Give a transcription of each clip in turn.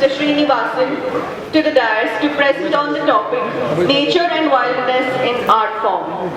Mr. Sreenivasan to the dais to present on the topic Nature and Wilderness in Art Form.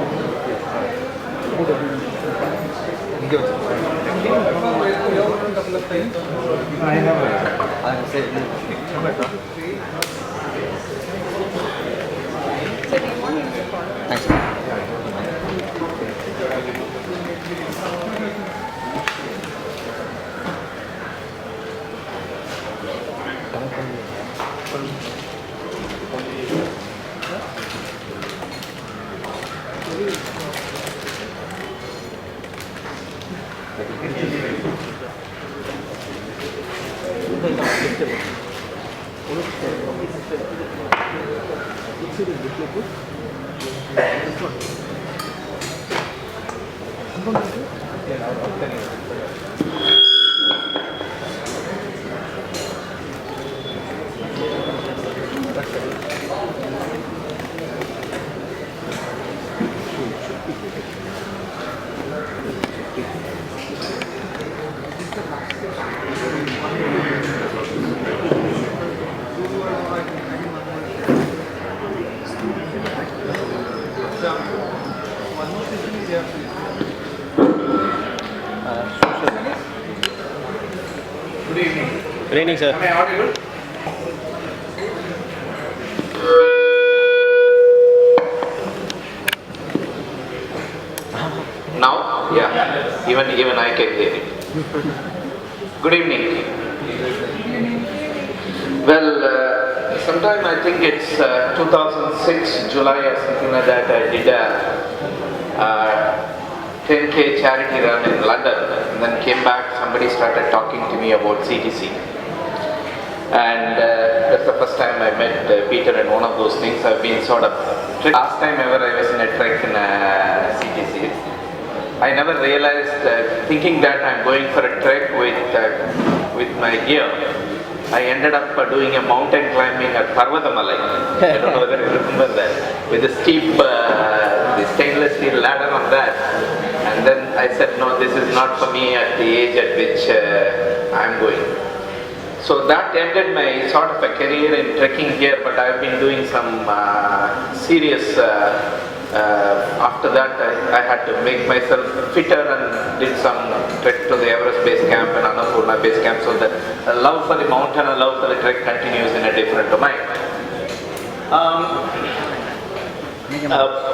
Good evening. Good evening, sir. Am I audible? Now? Yeah. Even I can hear it. Good evening. Well, sometime I think it's 2006, July or something like that, I did a 10K charity run in London, and then came back, somebody started talking to me about CTC. And that's the first time I met Peter in one of those things. I've been sort of, last time ever I was in a trek in CTC. I never realized, thinking that I'm going for a trek with my gear, I ended up doing a mountain climbing at Polamaa. I don't know whether you remember that, with a steep the stainless steel ladder on that. And then I said, no, this is not for me at the age at which I'm going. So that ended my sort of a career in trekking here, but I've been doing some serious, after that I had to make myself fitter and did some trek to the Everest base camp and Annapurna base camp, so that love for the mountain and love for the trek continues in a different domain.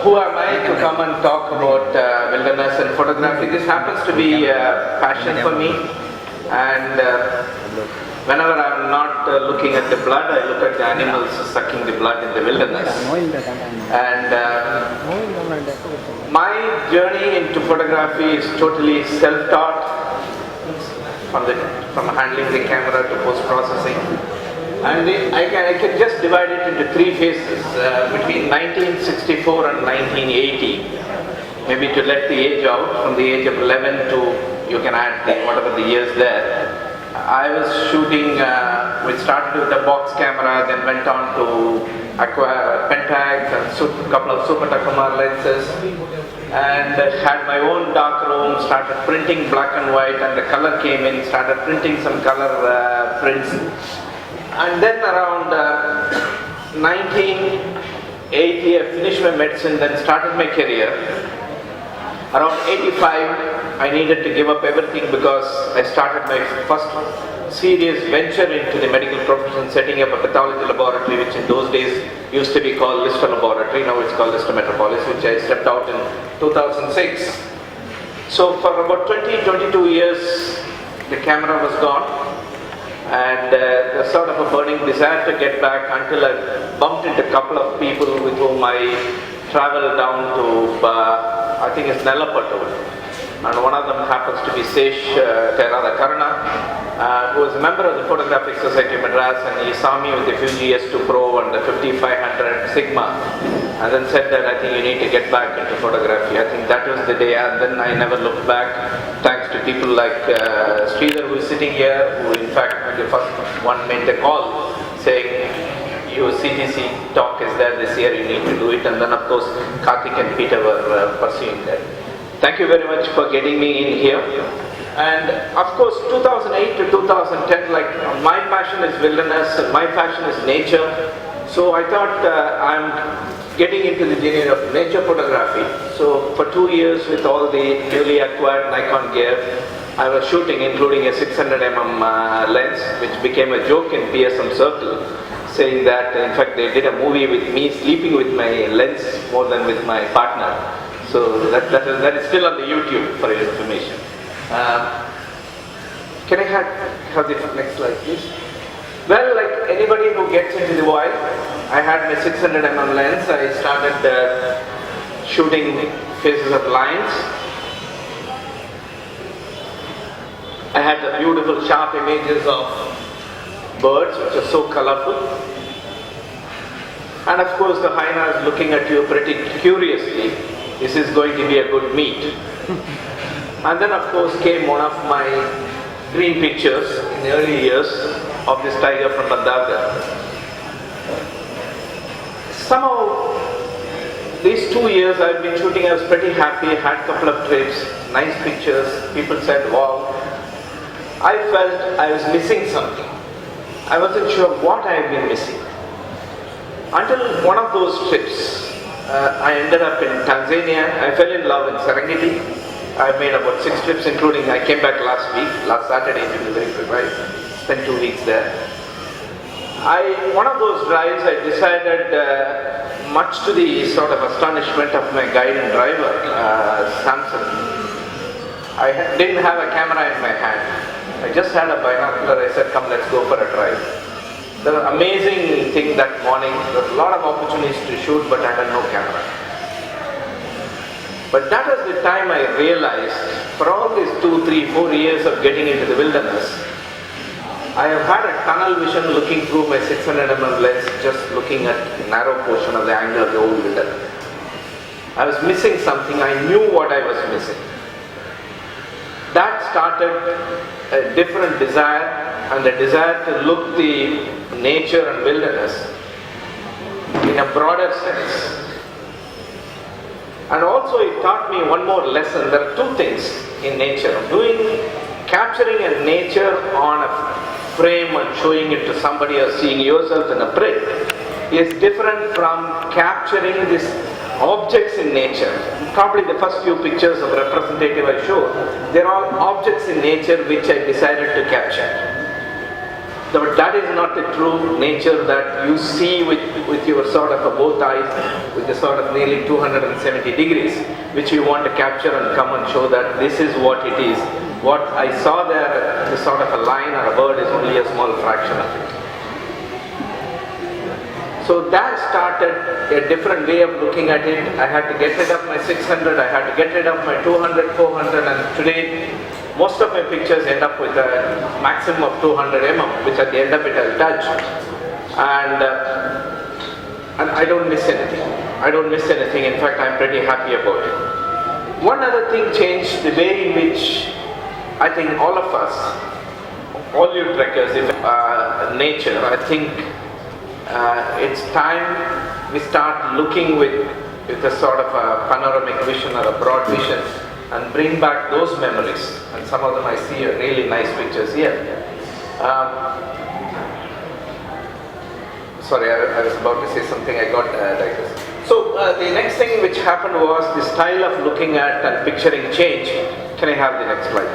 Who am I to come and talk about wilderness and photography? This happens to be a passion for me, and whenever I'm not looking at the blood, I look at the animals sucking the blood in the wilderness. And my journey into photography is totally self-taught, from handling the camera to post-processing. And I can just divide it into three phases, between 1964 and 1980, maybe to let the age out, from the age of 11 to, you can add whatever the years there. I was shooting, we started with a box camera, then went on to acquire Pentax and a couple of Super Takumar lenses, and had my own dark room, started printing black and white, and the color came in, started printing some color prints. And then around 1980, I finished my medicine, then started my career. Around 85, I needed to give up everything because I started my first serious venture into the medical profession, setting up a pathology laboratory, which in those days used to be called Lister Laboratory. Now it's called Lister Metropolis, which I stepped out in 2006. So for about 22 years, the camera was gone. And there's sort of a burning desire to get back, until I bumped into a couple of people with whom I traveled down to, I think it's Nellapattu. And one of them happens to be Sesh Karuna, who was a member of the Photographic Society of Madras, and he saw me with the Fuji S2 Pro and the 5500 Sigma, and then said that I think you need to get back into photography. I think that was the day, and then I never looked back, thanks to people like Sridhar, who is sitting here, who in fact the first one made the call saying, your CTC talk is there this year, you need to do it. And then of course Karthik and Peter were pursuing that. Thank you very much for getting me in here. And of course 2008 to 2010, like my passion passion is wilderness and my passion is nature. So I thought I'm getting into the genre of nature photography. So for 2 years with all the newly acquired Nikon gear, I was shooting including a 600mm lens, which became a joke in PSM circle, saying that in fact they did a movie with me sleeping with my lens more than with my partner. So that is still on the YouTube for your information. Can I have the next slide, please? Well, like anybody who gets into the wild, I had my 600mm lens. I started shooting faces of lions. I had the beautiful sharp images of birds, which are so colorful. And of course, the hyena is looking at you pretty curiously. This is going to be a good meet. And then, of course, came one of my dream pictures in the early years of this tiger from Bandhavgarh. Somehow, these 2 years I've been shooting, I was pretty happy, had a couple of trips, nice pictures, people said, wow. I felt I was missing something. I wasn't sure what I had been missing. Until one of those trips, I ended up in Tanzania. I fell in love in Serengeti. I made about 6 trips, including I came back last Saturday to be very precise. Spent 2 weeks there. One of those drives I decided, much to the sort of astonishment of my guide and driver, Samson, I didn't have a camera in my hand. I just had a binocular. I said, come, let's go for a drive. The amazing thing that morning, there were a lot of opportunities to shoot, but I had no camera. But that was the time I realized, for all these 2, 3, 4 years of getting into the wilderness, I have had a tunnel vision looking through my 600mm lens, just looking at the narrow portion of the angle of the whole wilderness. I was missing something. I knew what I was missing. That started a different desire, and the desire to look the nature and wilderness in a broader sense. And also it taught me one more lesson. There are 2 things in nature. Capturing a nature on a frame and showing it to somebody or seeing yourself in a print is different from capturing these objects in nature. Probably the first few pictures of representative I showed, they're all objects in nature which I decided to capture. But that is not the true nature that you see with your sort of both eyes, with the sort of nearly 270 degrees, which you want to capture and come and show that this is what it is. What I saw there, the sort of a lion or a bird, is only a small fraction of it. So that started a different way of looking at it. I had to get rid of my 600, I had to get rid of my 200, 400, and today most of my pictures end up with a maximum of 200mm, which at the end of it I'll touch. And I don't miss anything. I don't miss anything. In fact, I'm pretty happy about it. One other thing changed, the way in which I think all of us, all you trekkers, nature, I think it's time we start looking with a sort of a panoramic vision or a broad vision and bring back those memories. And some of them I see are really nice pictures here. Sorry, I was about to say something, I got like this. So the next thing which happened was the style of looking at and picturing change. Can I have the next slide?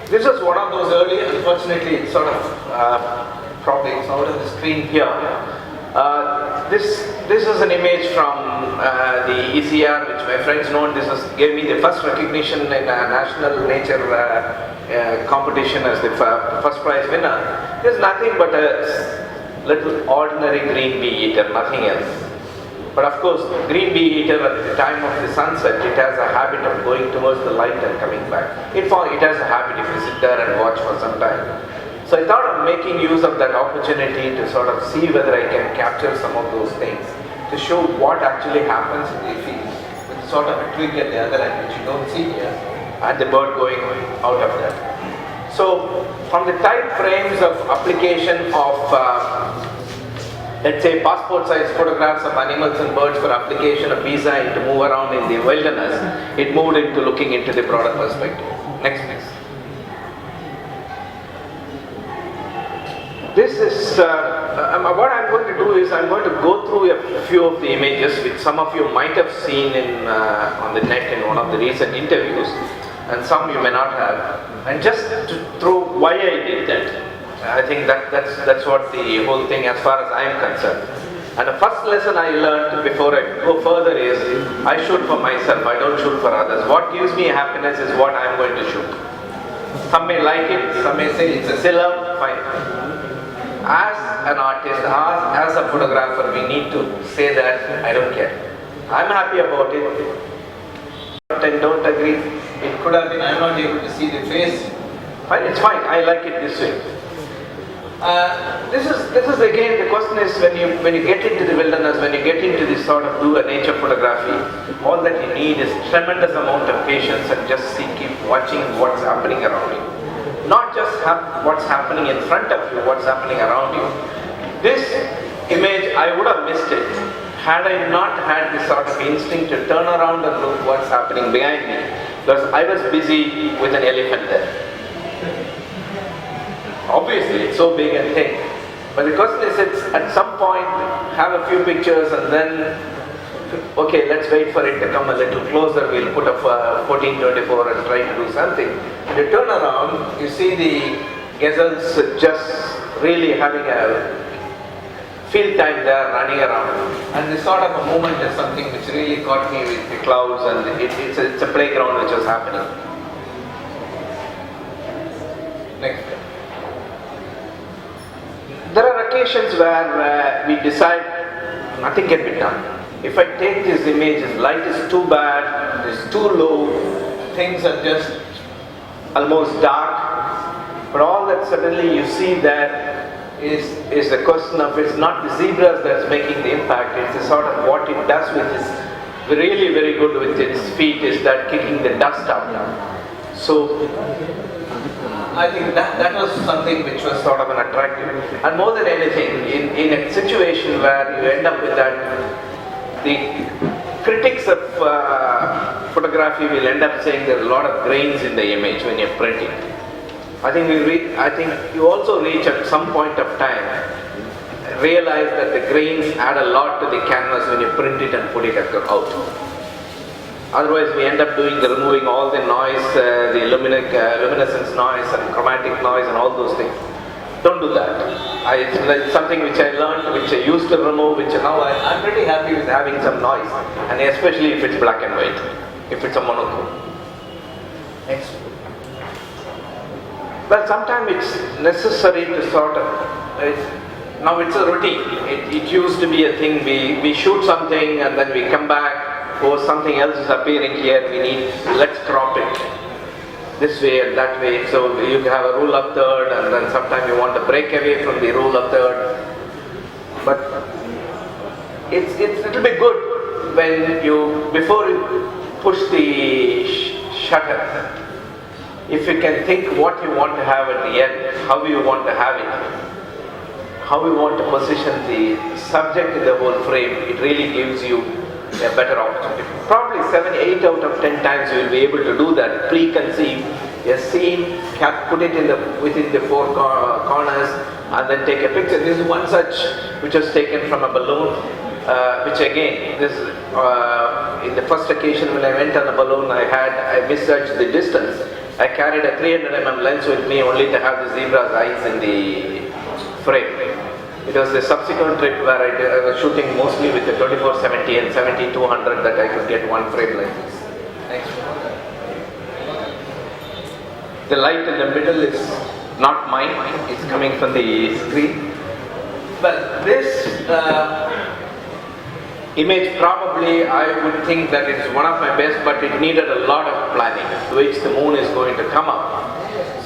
This was one of those early, unfortunately it's sort of probably it's out of the screen here. This is an image from the ECR, which my friends know. Gave me the first recognition in a national nature competition as the first prize winner. There's nothing but a little ordinary green bee eater, nothing else. But of course, green bee eater at the time of the sunset, it has a habit of going towards the light and coming back. It has a habit if you sit there and watch for some time. So I thought of making use of that opportunity to sort of see whether I can capture some of those things, to show what actually happens in the field, with sort of a twig at the other end, which you don't see here, and the bird going out of that. So from the type frames of application of, let's say, passport size photographs of animals and birds for application of visa to move around in the wilderness, it moved into looking into the broader perspective. Next please. This is, what I'm going to do is I'm going to go through a few of the images which some of you might have seen on the net in one of the recent interviews, and some you may not have, and just to through why I did that. I think that's what the whole thing as far as I am concerned. And the first lesson I learned before I go further is, I shoot for myself, I don't shoot for others. What gives me happiness is what I am going to shoot. Some may like it, some may say it's a silhouette, fine. As an artist, as a photographer, we need to say that I don't care. I'm happy about it. And don't agree. It could have been I'm not able to see the face. Fine, it's fine. I like it this way. This is again the question is when you get into the wilderness, when you get into this sort of do a nature photography, all that you need is tremendous amount of patience and just keep watching what's happening around you. Not just what's happening in front of you, what's happening around you. This image, I would have missed it had I not had this sort of instinct to turn around and look what's happening behind me, because I was busy with an elephant there. Obviously, it's so big and thick. But the question is, it's at some point, have a few pictures and then, okay, let's wait for it to come a little closer, we'll put a 1424 and try to do something. And you turn around, you see the gazelles just really having a field time there, running around. And this sort of a movement is something which really caught me with the clouds, and it's a playground which was happening. Next. There are occasions where we decide nothing can be done. If I take this image, this light is too bad, it's too low, things are just almost dark, but all that suddenly you see that is the question of, it's not the zebras that's making the impact, it's the sort of what it does with its, really very good with its feet, is that kicking the dust up. So I think that was something which was sort of an attractive, and more than anything, in a situation where you end up with that, the critics of photography will end up saying there's a lot of grains in the image when you're printing. I think you also reach at some point of time, realize that the grains add a lot to the canvas when you print it and put it out. Otherwise, we end up removing all the noise, the luminescence noise and chromatic noise and all those things. Don't do that. It's something which I learned, which I used to remove, which now I'm pretty happy with having some noise, and especially if it's black and white, if it's a monochrome. Next. Well, sometimes it's necessary to sort of, now it's a routine. It used to be a thing, we shoot something and then we come back, or something else is appearing here, let's crop it this way and that way. So you have a rule of third, and then sometimes you want to break away from the rule of third. But it's a little bit good when before you push the shutter, if you can think what you want to have at the end, how you want to have it, how you want to position the subject in the whole frame, it really gives you a better opportunity. Probably 7, 8 out of 10 times you will be able to do that, preconceive a scene, put it within the four corners, and then take a picture. This is one such which was taken from a balloon, which again, in the first occasion when I went on a balloon, I misjudged the distance. I carried a 300mm lens with me only to have the zebra's eyes in the frame. It was the subsequent trip where I was shooting mostly with the 2470 and 70-200 that I could get one frame like this. Next. The light in the middle is not mine, it's coming from the screen. But this image, probably I would think that it's one of my best, but it needed a lot of planning, which the moon is going to come up.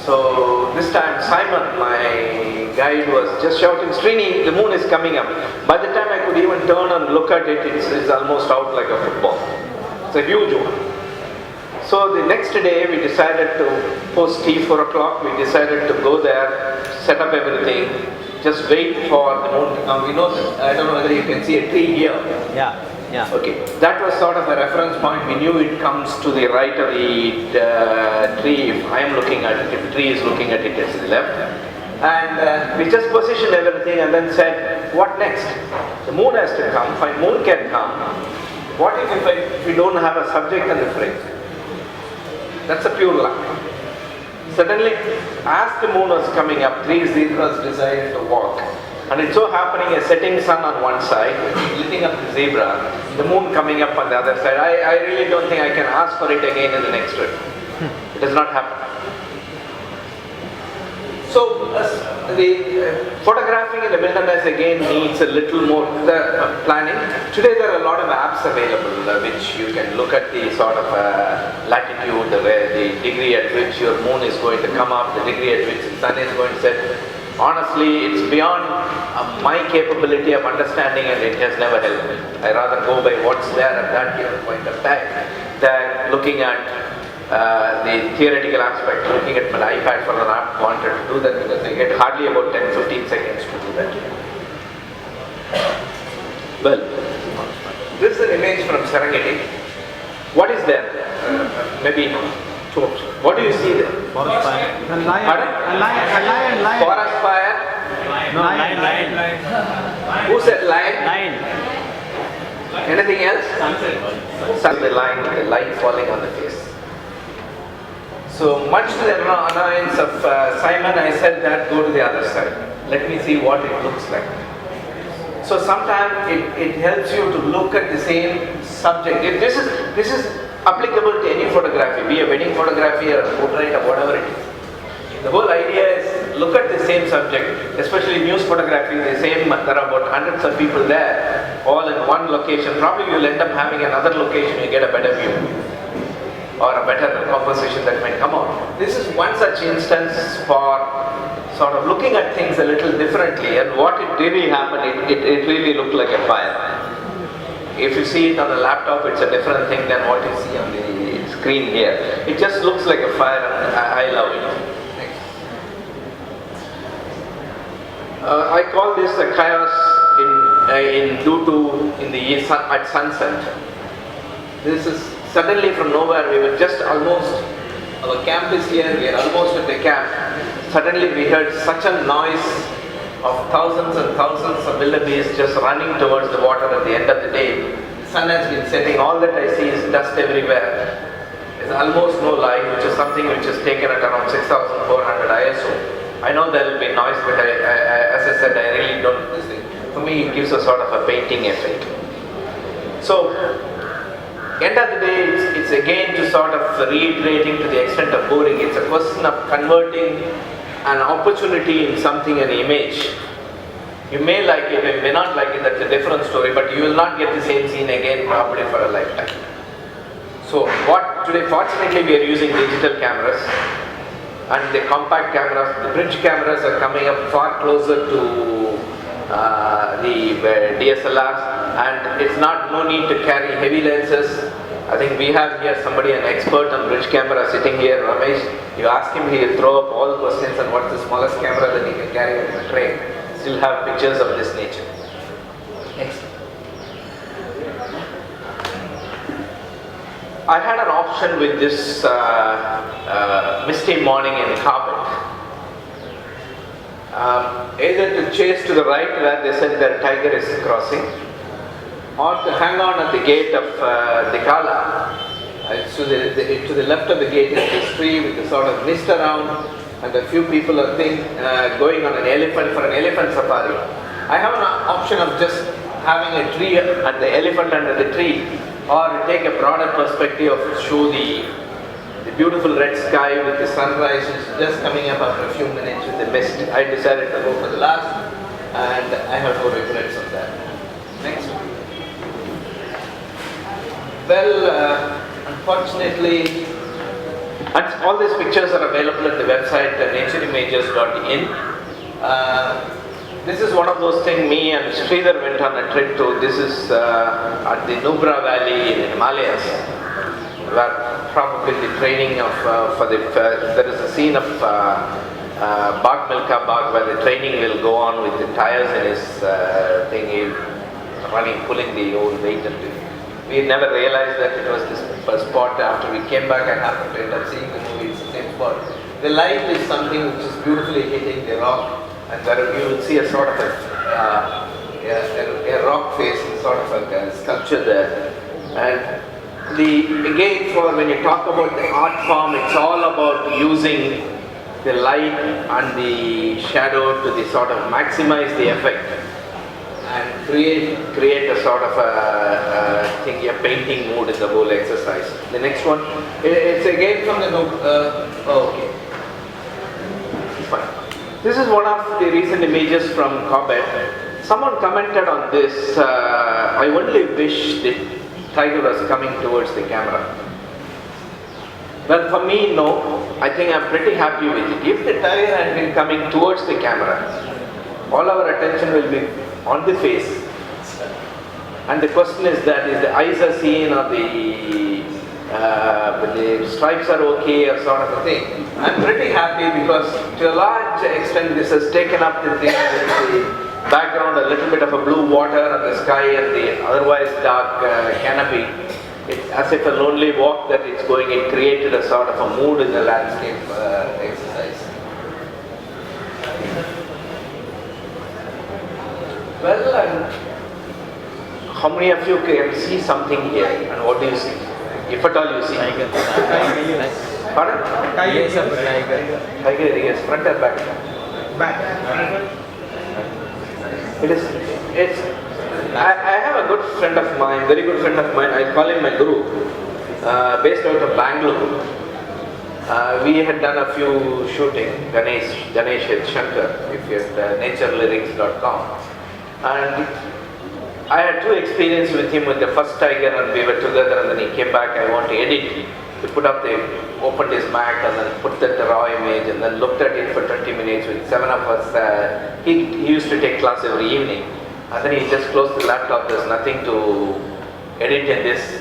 So this time Simon, my guide, was just shouting, "Sreeni, the moon is coming up." By the time I could even turn and look at it, it's almost out like a football. It's a huge one. So the next day we decided to, post tea 4 o'clock, we decided to go there, set up everything, just wait for the moon to come. We know that, I don't know whether you can see a tree here. Yeah. Okay, that was sort of a reference point. We knew it comes to the right of the tree if I am looking at it, if the tree is looking at it, it's the left. And we just positioned everything and then said, what next? The moon has to come, fine, moon can come. What if we don't have a subject in the frame? That's a pure luck. Suddenly, as the moon was coming up, 3 zebras decided to walk. And it's so happening, a setting sun on one side, lighting up the zebra, the moon coming up on the other side. I really don't think I can ask for it again in the next trip. It does not happen. So, the photographing in the wilderness again needs a little more planning. Today there are a lot of apps available which you can look at the sort of latitude, the degree at which your moon is going to come up, the degree at which the sun is going to set. Honestly, it's beyond my capability of understanding, and it has never helped me. I rather go by what's there at that given point of time than looking at the theoretical aspect. Looking at my iPad for an app, wanted to do that because I get hardly about 10-15 seconds to do that. Well, this is an image from Serengeti. What is there? Maybe tops. What do you see there? Forest fire. A lion. Forest fire. No, lion. Who said lion? Lion. Anything else? Sunset. The light falling on the face. So much to the annoyance of Simon, I said that go to the other side. Let me see what it looks like. So sometimes it helps you to look at the same subject. This is applicable to any photography, be a wedding photography or a portrait or whatever it is. The whole idea is look at the same subject, especially news photography, the same, there are about hundreds of people there, all in one location. Probably you'll end up having another location, you get a better view or a better composition that might come out. This is one such instance for sort of looking at things a little differently, and what it really happened, it really looked like a fire. If you see it on the laptop, it's a different thing than what you see on the screen here. It just looks like a fire, and I love it. I call this a chaos at sunset. This is suddenly from nowhere. We were just almost, our camp is here, we are almost at the camp. Suddenly we heard such a noise of thousands and thousands of wildebeest just running towards the water at the end of the day. The sun has been setting, all that I see is dust everywhere. There's almost no light, which is something which is taken at around 6,400 ISO. I know there will be noise, but as I said, I really don't, this thing. For me it gives a sort of a painting effect. So, end of the day, it's again to sort of reiterating to the extent of boring. It's a question of converting an opportunity in something, an image. You may like it, you may not like it, that's a different story, but you will not get the same scene again probably for a lifetime. So today fortunately we are using digital cameras, and the compact cameras, the bridge cameras are coming up far closer to the DSLRs, and it's no need to carry heavy lenses. I think we have here somebody, an expert on bridge camera sitting here, Ramesh. You ask him, he will throw up all questions on what's the smallest camera that he can carry on the tray. Still have pictures of this nature. Next. I had an option with this misty morning in Carbon. Either to chase to the right where they said their tiger is crossing, or to hang on at the gate of the Kala. To the left of the gate is this tree with a sort of mist around, and a few people are going on an elephant for an elephant safari. I have an option of just having a tree and the elephant under the tree, or take a broader perspective of show the beautiful red sky with the sunrise just coming up after a few minutes with the mist. I decided to go for the last, and I have no regrets of that. Next. Well, unfortunately, and all these pictures are available at the website natureimages.in. This is one of those things me and Sridhar went on a trip to. This is at the Nubra Valley in the Himalayas, where probably the training of, there is a scene of Bag Milka Bag where the training will go on with the tires in his thing, pulling the old weight. We never realized that it was this spot. After we came back, I happened to end up seeing the movie. It's the same spot. the light is something which is beautifully hitting the rock, and there you will see a sort of a rock face, sort of a sculpture there. And again, for when you talk about the art form, it's all about using the light and the shadow to the sort of maximize the effect and create a sort of a painting mood in the whole exercise. The next one, it's again from the book. Okay, fine. This is one of the recent images from Cobbett. Someone commented on this. I only wish the tiger was coming towards the camera. Well, for me, no. I think I'm pretty happy with it. If the tiger had been coming towards the camera, all our attention will be on the face. And the question is that is the eyes are seen or the stripes are okay or sort of a thing. I'm pretty happy because to a large extent this has taken up the thing with the background, a little bit of a blue water and the sky and the otherwise dark canopy. It's as if a lonely walk that it's going, it created a sort of a mood in the landscape exercise. Well, how many of you can see something here and what do you see? If at all you see. Tiger. Pardon? Yes, sir, tiger. Tiger, yes, front or back? Back. I have a good friend of mine, very good friend of mine, I call him my guru, based out of Bangalore. We had done a few shooting, Ganesh Shankar, if you had naturelyrics.com. And I had two experiences with him with the first tiger, and we were together, and then he came back. I want to edit. We opened his Mac and then put that raw image and then looked at it for 20 minutes with 7 of us. He used to take class every evening. And then he just closed the laptop. There's nothing to edit in this.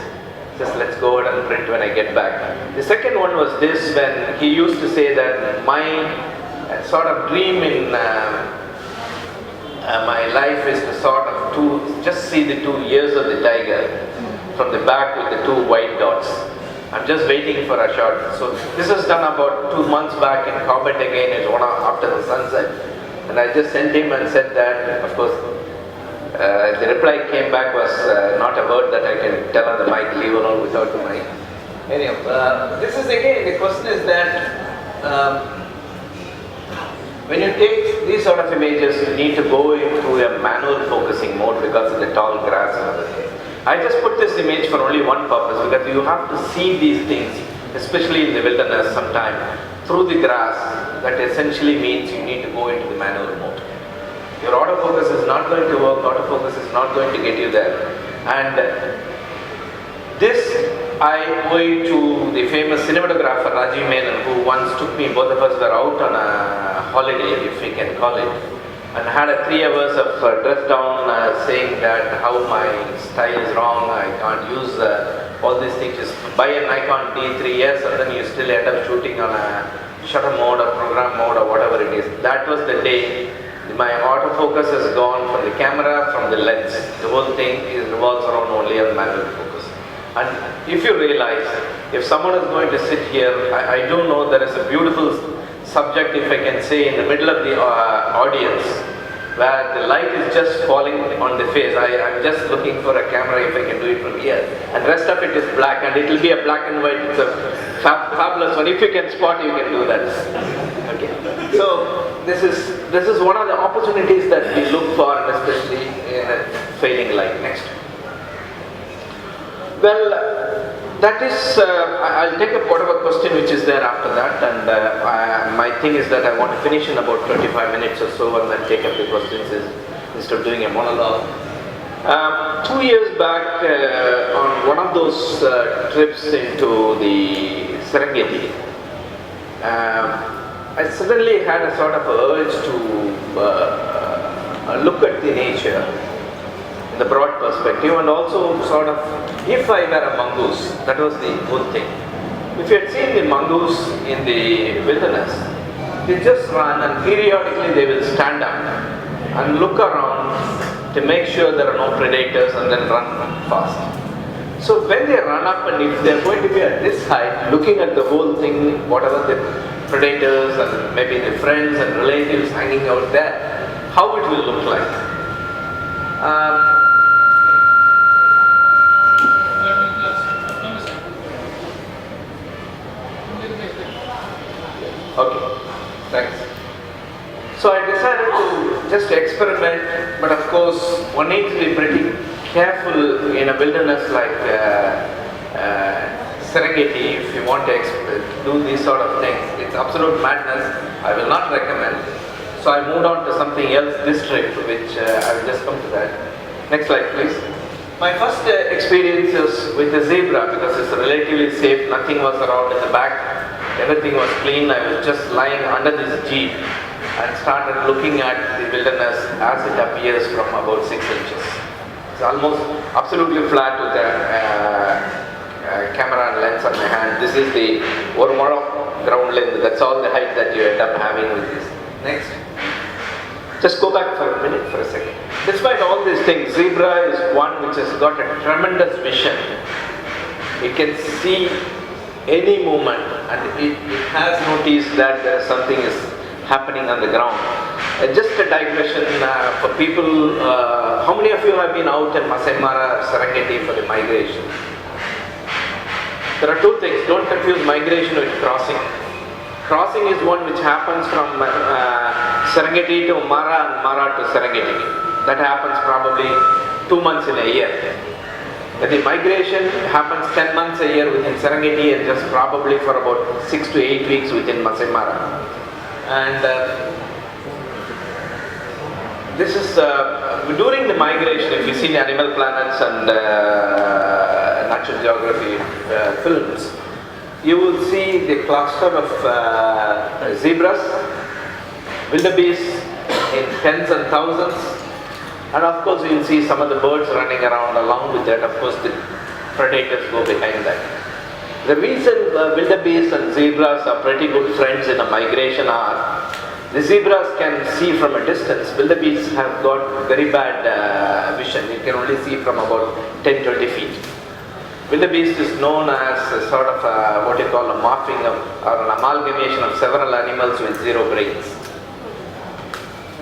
Just let's go ahead and print when I get back. The second one was this, when he used to say that my sort of dream in my life is to sort of just see the 2 ears of the tiger from the back with the 2 white dots. I'm just waiting for a shot. So this was done about 2 months back in Cobbett again. It's one after the sunset. And I just sent him and said that, of course, the reply came back was not a word that I can tell on the mic, leave alone without the mic. Anyhow, this is again, the question is that when you take these sort of images, you need to go into a manual focusing mode because of the tall grass and other things. I just put this image for only one purpose, because you have to see these things, especially in the wilderness sometime, through the grass. That essentially means you need to go into the manual mode. Your autofocus is not going to work, autofocus is not going to get you there. And this I owe it to the famous cinematographer Rajiv Menon, who once took me, both of us were out on a holiday, if we can call it, and had a 3 hours of dress down saying that how my style is wrong, I can't use all these things. Just buy a Nikon D 3 years and then you still end up shooting on a shutter mode or program mode or whatever it is. That was the day my autofocus has gone from the camera, from the lens. The whole thing revolves around only on manual focus. And if you realize, if someone is going to sit here, I do know there is a beautiful subject, if I can say, in the middle of the audience, where the light is just falling on the face. I'm just looking for a camera if I can do it from here. And rest of it is black, and it will be a black and white. It's a fabulous one. If you can spot, you can do that. Okay. So this is one of the opportunities that we look for, and especially in a failing light. Next. Well, that is, I'll take up whatever question which is there after that, and my thing is that I want to finish in about 25 minutes or so and then take up the questions instead of doing a monologue. 2 years back, on one of those trips into the Serengeti, I suddenly had a sort of urge to look at the nature in the broad perspective, and also sort of, if I were a mongoose, that was the whole thing. If you had seen the mongoose in the wilderness, they just run and periodically they will stand up and look around to make sure there are no predators and then run fast. So when they run up, and if they're going to be at this height, looking at the whole thing, whatever the predators and maybe the friends and relatives hanging out there, how it will look like. Okay, thanks. So I decided to just experiment, but of course one needs to be pretty careful in a wilderness like Serengeti if you want to do these sort of things. It's absolute madness. I will not recommend. So I moved on to something else this trip, which I will just come to that. Next slide, please. My first experience is with the zebra because it's relatively safe. Nothing was around in the back. Everything was clean. I was just lying under this jeep and started looking at the wilderness as it appears from about 6 inches. It's almost absolutely flat with a camera and lens on my hand. This is the Polamaa ground length. That's all the height that you end up having with this. Next. Just go back for a minute for a second. Despite all these things, zebra is one which has got a tremendous vision. It can see any movement and it has noticed that something is happening on the ground. Just a digression for people, how many of you have been out in Masai Mara or Serengeti for the migration? There are two things, don't confuse migration with crossing. Crossing is one which happens from Serengeti to Mara and Mara to Serengeti. That happens probably 2 months in a year. But the migration happens 10 months a year within Serengeti and just probably for about 6 to 8 weeks within Masai Mara. And this is during the migration, if you see the Animal Planets and Natural Geography films, you will see the cluster of zebras, wildebeest in tens and thousands, and of course you will see some of the birds running around. Along with that, of course, the predators go behind that. The reason wildebeest and zebras are pretty good friends in a migration are the zebras can see from a distance. Wildebeest have got very bad vision. You can only see from about 10-20 feet. Wildebeest is known as a sort of what you call a morphing of, or an amalgamation of several animals with zero brains.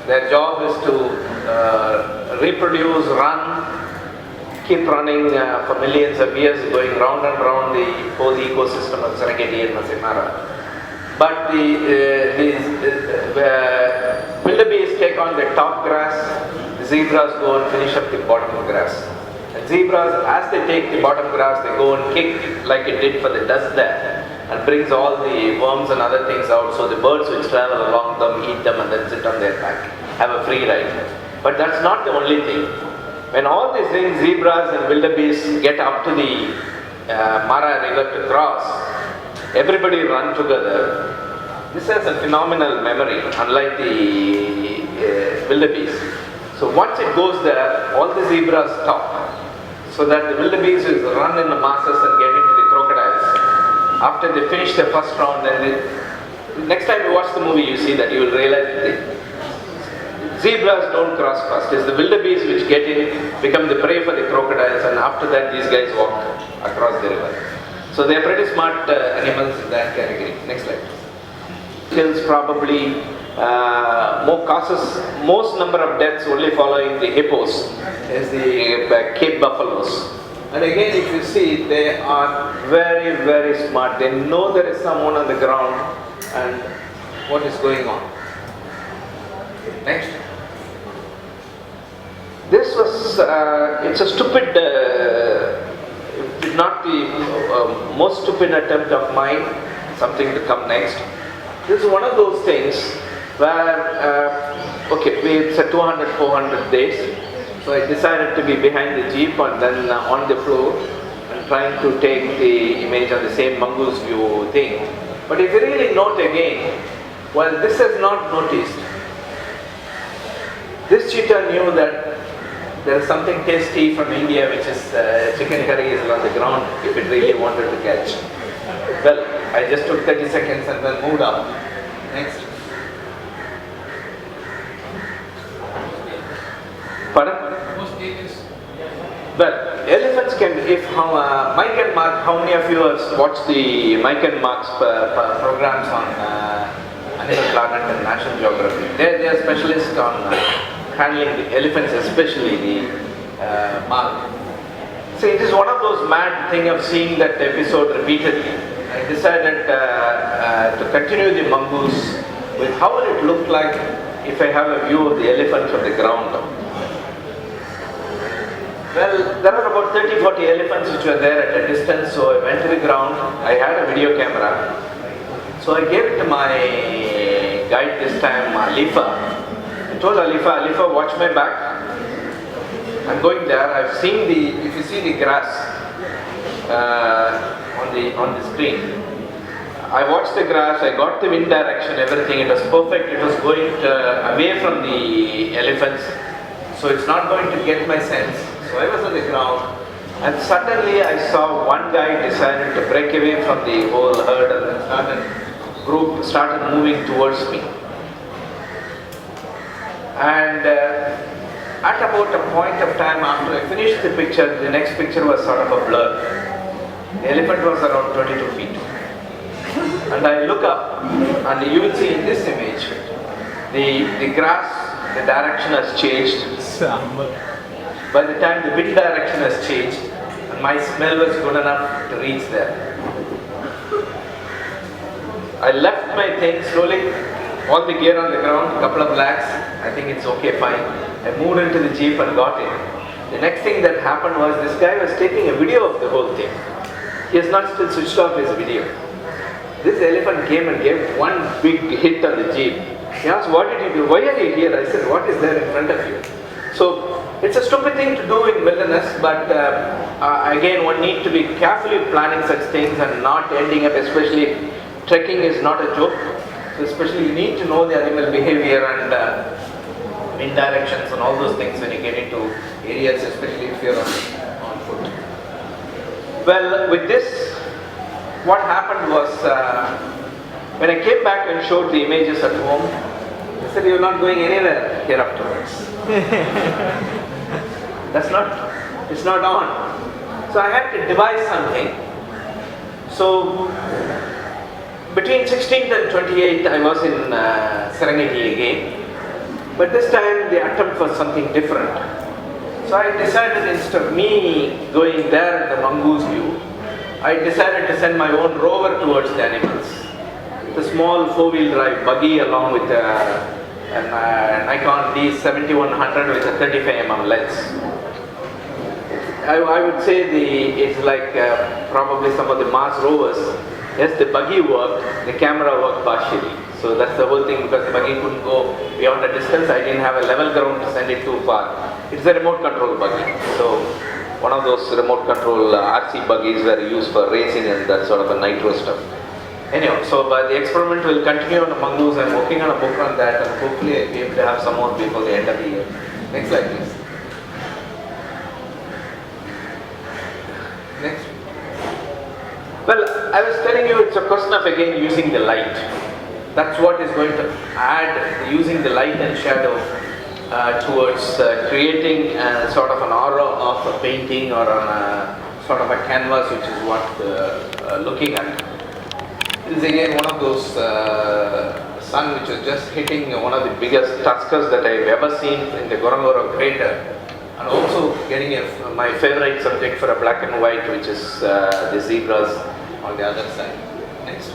Their job is to reproduce, run, keep running for millions of years, going round and round the whole ecosystem of Serengeti and Masai Mara. But the wildebeest take on the top grass, the zebras go and finish up the bottom grass. And zebras, as they take the bottom grass, they go and kick like it did for the dust there and brings all the worms and other things out, so the birds which travel along them eat them and then sit on their back, have a free ride. But that's not the only thing. When all these things, zebras and wildebeest, get up to the Mara river to cross, everybody run together. This has a phenomenal memory, unlike the wildebeest. So once it goes there, all the zebras stop, so that the wildebeest is run in the masses and get into the crocodiles. After they finish the first round, then next time you watch the movie, you see that you will realize that zebras don't cross first. It's the wildebeest which get in, become the prey for the crocodiles, and after that these guys walk across the river. So they are pretty smart animals in that category. Next slide. Kills probably most number of deaths only following the hippos is the Cape buffaloes. And again, if you see, they are very, very smart. They know there is someone on the ground and what is going on. Next. This was, it's a stupid, it did not be most stupid attempt of mine, something to come next. This is one of those things where, okay, it's a 200-400 days. So I decided to be behind the jeep and then on the floor and trying to take the image of the same mongoose view thing. But if you really note again, well, this is not noticed. This cheetah knew that there is something tasty from India, which is chicken curry is on the ground, if it really wanted to catch. Well, I just took 30 seconds and then moved up. Next. Pardon? Well, elephants can, if Mike and Mark, how many of you have watched the Mike and Mark's programs on Animal Planet and National Geography. They are specialists on handling the elephants, especially the mark. So it is one of those mad thing of seeing that episode repeatedly. I decided to continue the mongoose with how will it look like if I have a view of the elephant from the ground. Well, there are about 30-40 elephants which were there at a distance, so I went to the ground. I had a video camera. So I gave it to my guide this time, Alifa. I told Alifa, watch my back. I'm going there. I've seen if you see the grass on the screen. I watched the grass, I got the wind direction, everything. It was perfect. It was going away from the elephants. So it's not going to get my sense. So I was on the ground, and suddenly I saw one guy decided to break away from the whole herd, and then group started moving towards me. And at about a point of time after I finished the picture, the next picture was sort of a blur. The elephant was around 22 feet. And I look up, and you will see in this image, the grass, the direction has changed. By the time the wind direction has changed, and my smell was good enough to reach there. I left my thing slowly, all the gear on the ground, couple of lakhs, I think it's okay, fine. I moved into the jeep and got in. The next thing that happened was this guy was taking a video of the whole thing. He has not still switched off his video. This elephant came and gave one big hit on the jeep. He asked, what did you do? Why are you here? I said, what is there in front of you? So, it's a stupid thing to do in wilderness, but again, one needs to be carefully planning such things and not ending up, especially trekking is not a joke. So especially you need to know the animal behavior and wind directions and all those things when you get into areas, especially if you're on foot. Well, with this, what happened was, when I came back and showed the images at home, they said, you're not going anywhere here afterwards. It's not on. So I had to devise something. So between 16th and 28th, I was in Serengeti again. But this time the attempt was something different. So I decided instead of me going there in the mongoose view, I decided to send my own rover towards the animals. The small 4-wheel drive buggy along with an Nikon D7100 with a 35mm lens. I would say it's like probably some of the Mars rovers. Yes, the buggy worked, the camera worked partially. So that's the whole thing, because the buggy couldn't go beyond a distance. I didn't have a level ground to send it too far. It's a remote control buggy. So one of those remote control RC buggies were used for racing and that sort of a nitro stuff. Anyhow, so the experiment will continue on the mongoose. I'm working on a book on that, and hopefully I'll be able to have some more before the end of the year. Next slide, please. Next. Well, I was telling you it's a question of again using the light. That's what is going to add, using the light and shadow towards creating sort of an aura of a painting or on a sort of a canvas, which is what looking at. It is again one of those sun which is just hitting one of the biggest tuskers that I've ever seen in the Gorongoro crater. And also getting my favorite subject for a black and white, which is the zebras on the other side. Next.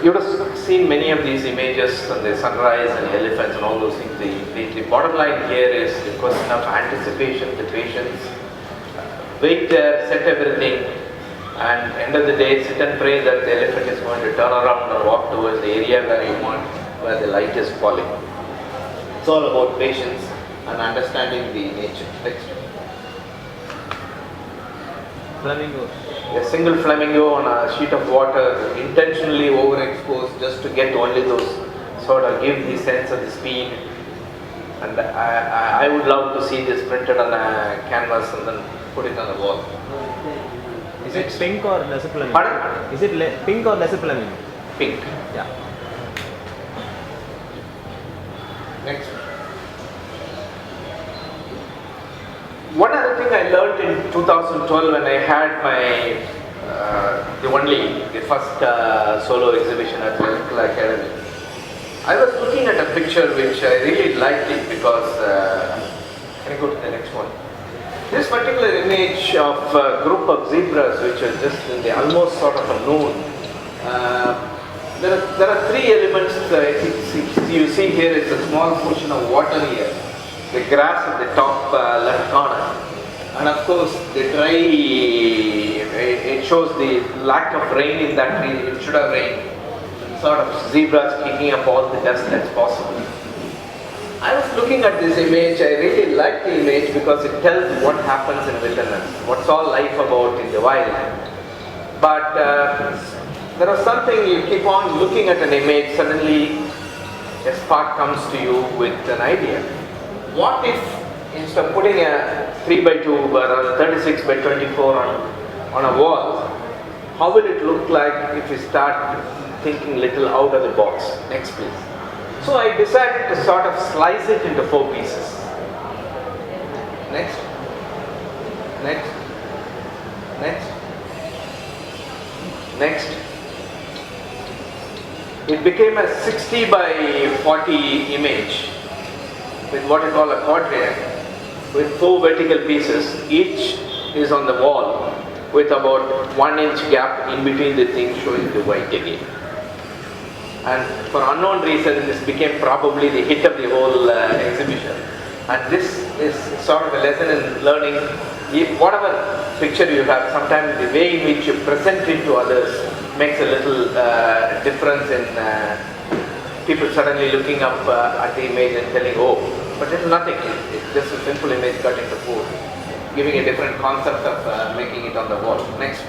You would have seen many of these images on the sunrise and elephants and all those things. The bottom line here is the question of anticipation, the patience. Wait there, set everything, and end of the day, sit and pray that the elephant is going to turn around or walk towards the area where you want, where the light is falling. It's all about patience and understanding the nature. Next. Flamingo. A single flamingo on a sheet of water, intentionally overexposed just to get only those, sort of give the sense of the speed. And I would love to see this printed on a canvas and then put it on the wall. Is it pink or lesser flamingo? Pardon? Is it pink or lesser flamingo? Pink. Yeah. Next. One other thing I learned in 2012 when I had my the first solo exhibition at the Electrical Academy. I was looking at a picture which I really liked it because, can I go to the next one? This particular image of a group of zebras which are just in the almost sort of a noon. There are three elements. You see here is a small portion of water here, the grass at the top left corner, and of course the dry, it shows the lack of rain in that region. It should have rained. Sort of zebras kicking up all the dust that's possible. I was looking at this image. I really like the image because it tells what happens in wilderness, what's all life about in the wild. But there was something, you keep on looking at an image, suddenly a spark comes to you with an idea. What if instead of putting a 3x2 or a 36x24 on a wall, how will it look like if we start thinking little out of the box? Next please. So I decided to sort of slice it into 4 pieces. Next. Next. Next. Next. It became a 60 by 40 image with what I call a quadriac with 4 vertical pieces. Each is on the wall with about 1 inch gap in between the things showing the white again. And for unknown reason, this became probably the hit of the whole exhibition. And this is sort of a lesson in learning. Whatever picture you have, sometimes the way in which you present it to others makes a little difference in people suddenly looking up at the image and telling, oh, but it's nothing. It's just a simple image cut into 4, giving a different concept of making it on the wall. Next.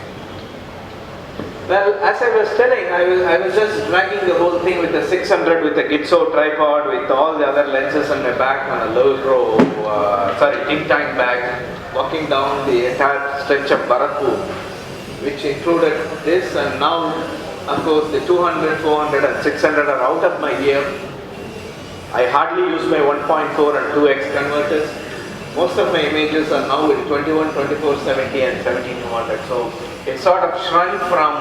Well, as I was telling, I was just dragging the whole thing with a 600 with a Gitso tripod with all the other lenses on my back on a low think tank bag, walking down the entire stretch of Bharatpur, which included this, and now of course the 200, 400 and 600 are out of my gear. I hardly use my 1.4 and 2x converters. Most of my images are now with 21, 24, 70 and 7200. So it sort of shrunk from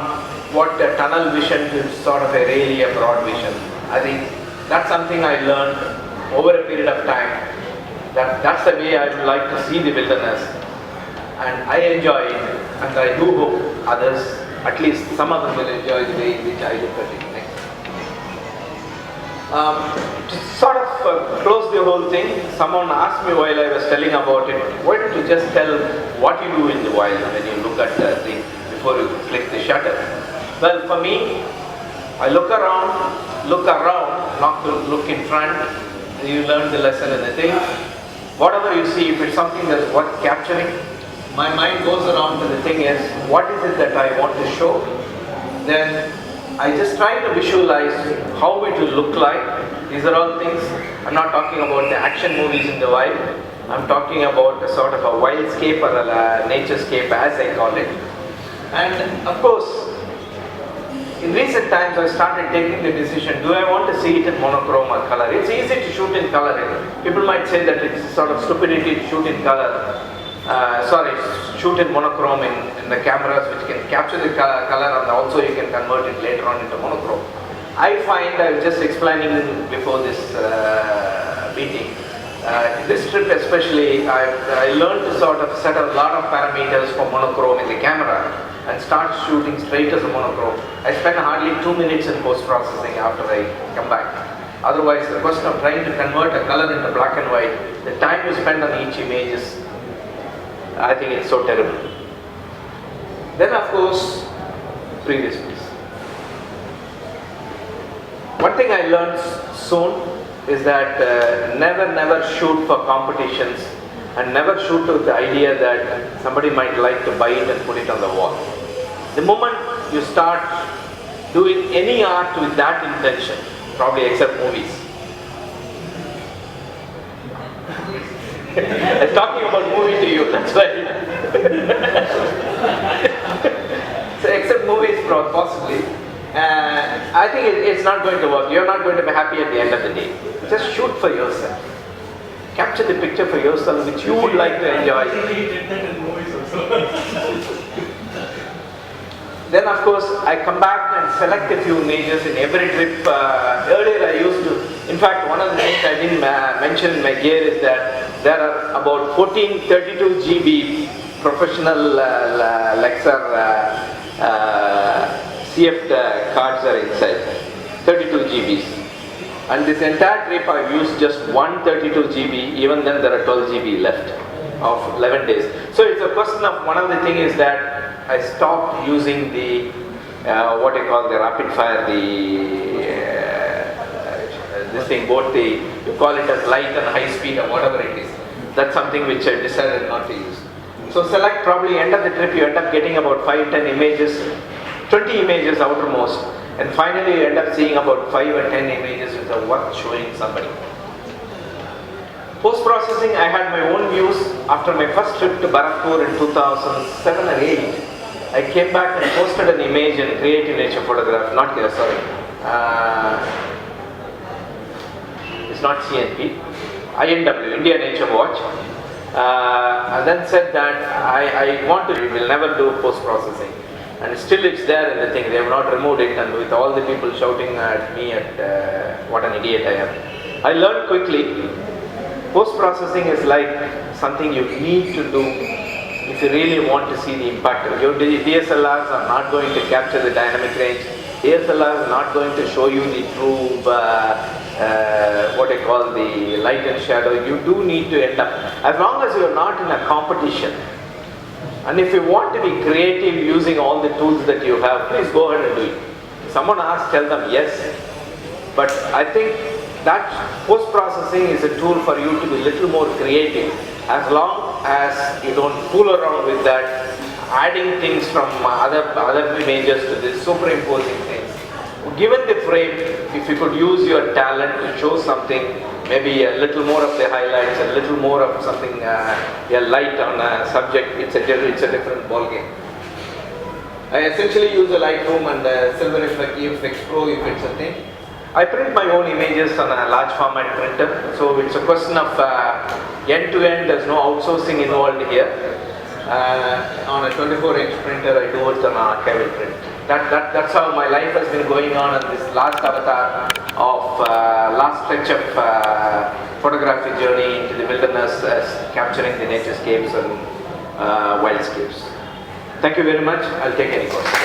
what a tunnel vision to sort of a really a broad vision. I think that's something I learned over a period of time. That's the way I would like to see the wilderness. And I enjoy it, and I do hope others, at least some of them will enjoy the way in which I look at it. To sort of close the whole thing, someone asked me while I was telling about it, why don't you just tell what you do in the wild when you look at the thing before you click the shutter? Well, for me, I look around, not to look in front. You learn the lesson in the thing. Whatever you see, if it's something that's worth capturing, my mind goes around to the thing is, what is it that I want to show? Then I just try to visualize how it will look like. These are all things. I'm not talking about the action movies in the wild. I'm talking about a sort of a wildscape or a naturescape, as I call it. And of course, in recent times I started taking the decision, do I want to see it in monochrome or color? It's easy to shoot in color. People might say that it's sort of stupidity to shoot in color. Shoot in monochrome in the cameras which can capture the color, and also you can convert it later on into monochrome. I find, I was just explaining before this meeting, this trip especially, I learned to sort of set a lot of parameters for monochrome in the camera and start shooting straight as a monochrome. I spend hardly 2 minutes in post-processing after I come back. Otherwise, the question of trying to convert a color into black and white, the time you spend on each image is, I think it's so terrible. Then of course, previous piece. One thing I learned soon is that never shoot for competitions, and never shoot with the idea that somebody might like to buy it and put it on the wall. The moment you start doing any art with that intention, probably except movies. I'm talking about movie to you, that's why. So except movies possibly. I think it's not going to work. You're not going to be happy at the end of the day. Just shoot for yourself. Capture the picture for yourself which you would like to enjoy. Then of course I come back and select a few images in every trip. Earlier I used to, in fact one of the things I didn't mention in my gear is that there are about 14 32 GB professional Lexar CF cards are inside, 32 GBs. And this entire trip I used just one 32 GB, even then there are 12 GB left of 11 days. So it's a question of, one of the thing is that I stopped using the, what I call the rapid fire, this thing, both the, you call it as light and high speed or whatever it is. That's something which I decided not to use. So select, probably end of the trip you end up getting about 5-10 images, 20 images outermost, and finally you end up seeing about 5 or 10 images which are worth showing somebody. Post-processing, I had my own views. After my first trip to Bharatpur in 2007 or 8, I came back and posted an image in Creative Nature Photograph, not here, sorry. It's not CNP, INW, India Nature Watch. And then said that I want to, we will never do post-processing. And still it's there in the thing, they have not removed it, and with all the people shouting at me at what an idiot I am. I learned quickly, post-processing is like something you need to do if you really want to see the impact. Your DSLRs are not going to capture the dynamic range. DSLRs are not going to show you the true, what I call the light and shadow. You do need to end up, as long as you are not in a competition, and if you want to be creative using all the tools that you have, please go ahead and do it. If someone asks, tell them yes. But I think that post-processing is a tool for you to be a little more creative, as long as you don't fool around with that, adding things from other images to this, superimposing things. Given the frame, if you could use your talent to show something, maybe a little more of the highlights, a little more of something, a light on a subject, it's a different ball game. I essentially use a Lightroom and a Silver EFX Pro if it's a thing. I print my own images on a large format printer, so it's a question of end-to-end, there's no outsourcing involved here. On a 24-inch printer, I do it on an archival print. That's how my life has been going on this last avatar of last stretch of photography journey into the wilderness, capturing the naturescapes and wildscapes. Thank you very much. I'll take any questions.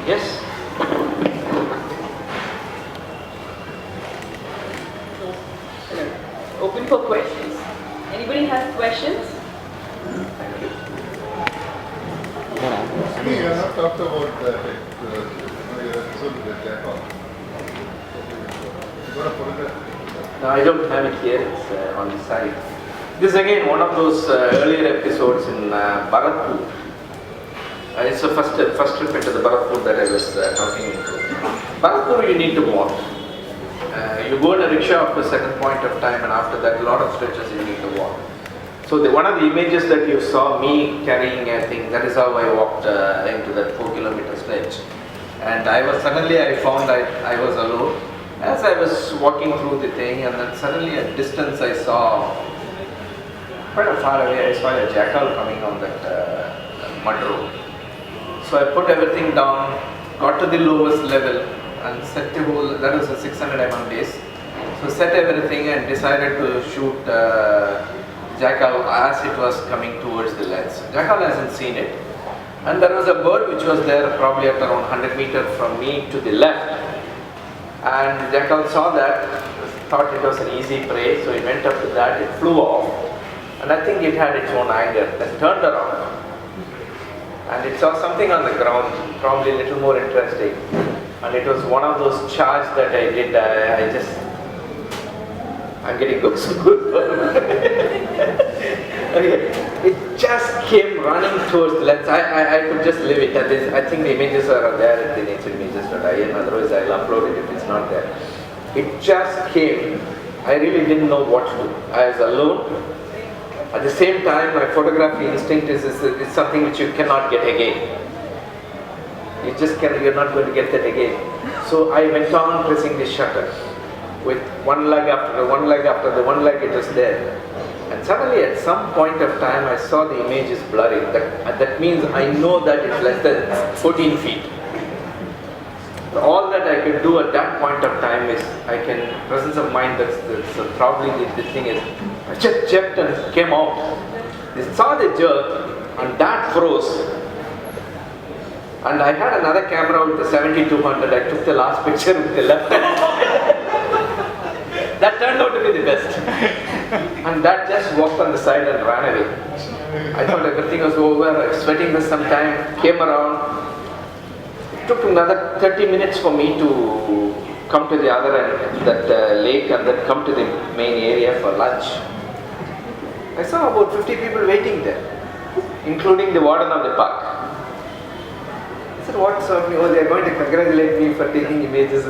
Yes? Open for questions. Anybody has questions? You have not talked about that your episode with the Japan. You got a photograph? No, I don't have it here, it's on the side. This is again one of those earlier episodes in Bharatpur. It's the first trip into the Bharatpur that I was talking into. Bharatpur you need to walk. You go in a rickshaw up to a certain point of time, and after that a lot of stretches you need to walk. So one of the images that you saw me carrying a thing, that is how I walked into that 4-kilometer stretch. And I found I was alone. As I was walking through the thing, and then suddenly at distance I saw, quite far away, I saw a jackal coming on that mud road. So I put everything down, got to the lowest level, and set the whole, that was a 600 mm base. So set everything and decided to shoot jackal as it was coming towards the lens. Jackal hasn't seen it. And there was a bird which was there probably at around 100 meters from me to the left. And jackal saw that, thought it was an easy prey, so it went up to that, it flew off. And I think it had its own anger, and turned around. And it saw something on the ground, probably a little more interesting. And it was one of those charges that I did, I'm getting goosebumps. Okay. It just came running towards the lens. I could just leave it at this. I think the images are there at the naturimages.in, otherwise I'll upload it if it's not there. It just came. I really didn't know what to do. I was alone. At the same time, my photography instinct is something which you cannot get again. You're not going to get that again. So I went on pressing the shutter with one leg after the one leg, it was there. And suddenly at some point of time I saw the image is blurry. That means I know that it's less than 14 feet. All that I could do at that point of time is, I can, presence of mind, that's probably this thing is, I just checked and came out. I saw the jerk and that froze. And I had another camera with the 7200. I took the last picture with the left hand. That turned out to be the best. And that just walked on the side and ran away. I thought everything was over. I was sweating for some time, came around. It took another 30 minutes for me to come to the other end, that lake, and then come to the main area for lunch. I saw about 50 people waiting there, including the warden of the park. I said, what's up? Oh, they are going to congratulate me for taking images.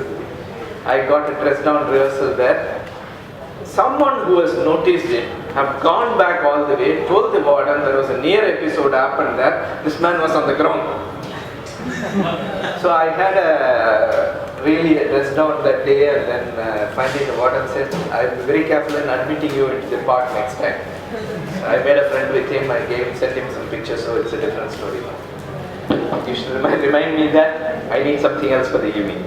I got a dress down rehearsal there. Someone who has noticed it have gone back all the way, told the warden there was a near episode happened there. This man was on the ground. So I had really a dress down that day, and then finally the warden said, I'll be very careful in admitting you into the park next time. I made a friend with him, I sent him some pictures, so it's a different story. You should remind me that I need something else for the evening.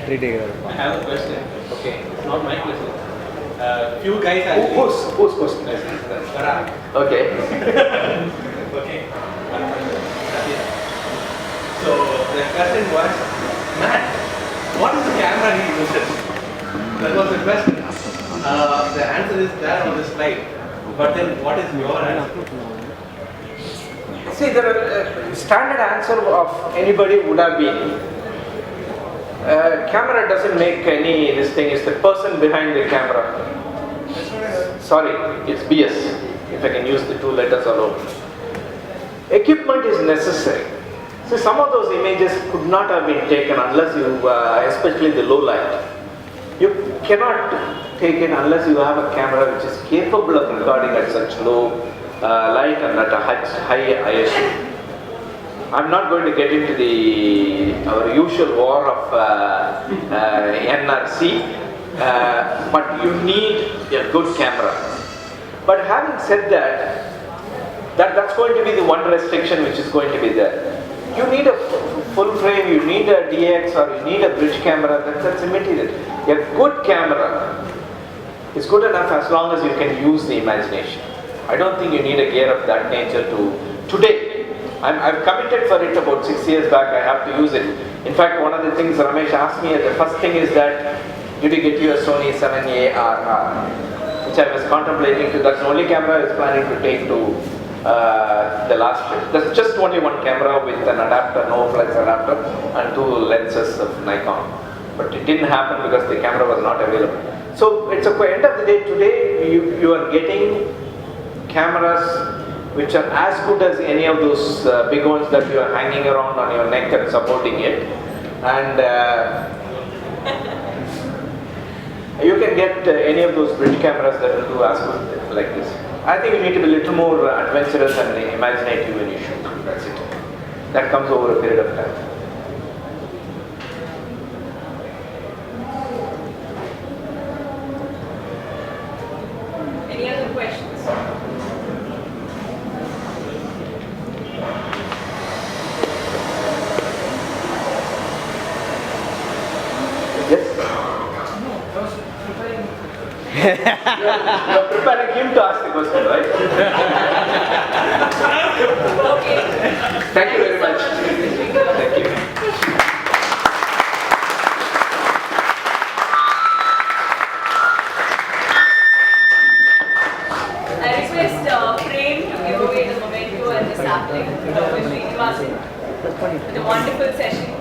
I have a question. Okay. It's not my question. Few guys actually. Whose question is this? Farah. Okay. Okay. So the question was, Matt, what is the camera he uses? That was the question. The answer is there on the slide. But then what is your answer? See, the standard answer of anybody would have been, camera doesn't make any, this thing is the person behind the camera. Sorry, it's BS, if I can use the two letters alone. Equipment is necessary. So some of those images could not have been taken unless you, especially the low light. You cannot take it unless you have a camera which is capable of recording at such low light and at a high ISO. I'm not going to get into our usual war of NRC, but you need a good camera. But having said that, that's going to be the one restriction which is going to be there. You need a full frame, you need a DX, or you need a bridge camera, that's immaterial. A good camera is good enough as long as you can use the imagination. I don't think you need a gear of that nature today. I've committed for it about 6 years back, I have to use it. In fact, one of the things Ramesh asked me, the first thing is that, did you get your Sony 7A RR? Which I was contemplating to, that's the only camera I was planning to take to the last trip. There's just only one camera with an adapter, no flex adapter, and 2 lenses of Nikon. But it didn't happen because the camera was not available. So it's at the end of the day, today you are getting cameras which are as good as any of those big ones that you are hanging around on your neck and supporting it. And you can get any of those bridge cameras that will do as good like this. I think you need to be a little more adventurous and imaginative when you shoot. That's it. That comes over a period of time. Any other questions? Yes? You're preparing him to ask the question, right? Okay. Thank you very much. Thank you. I request Prem to give away the memento and the sapling with Sreenivasan. The wonderful session.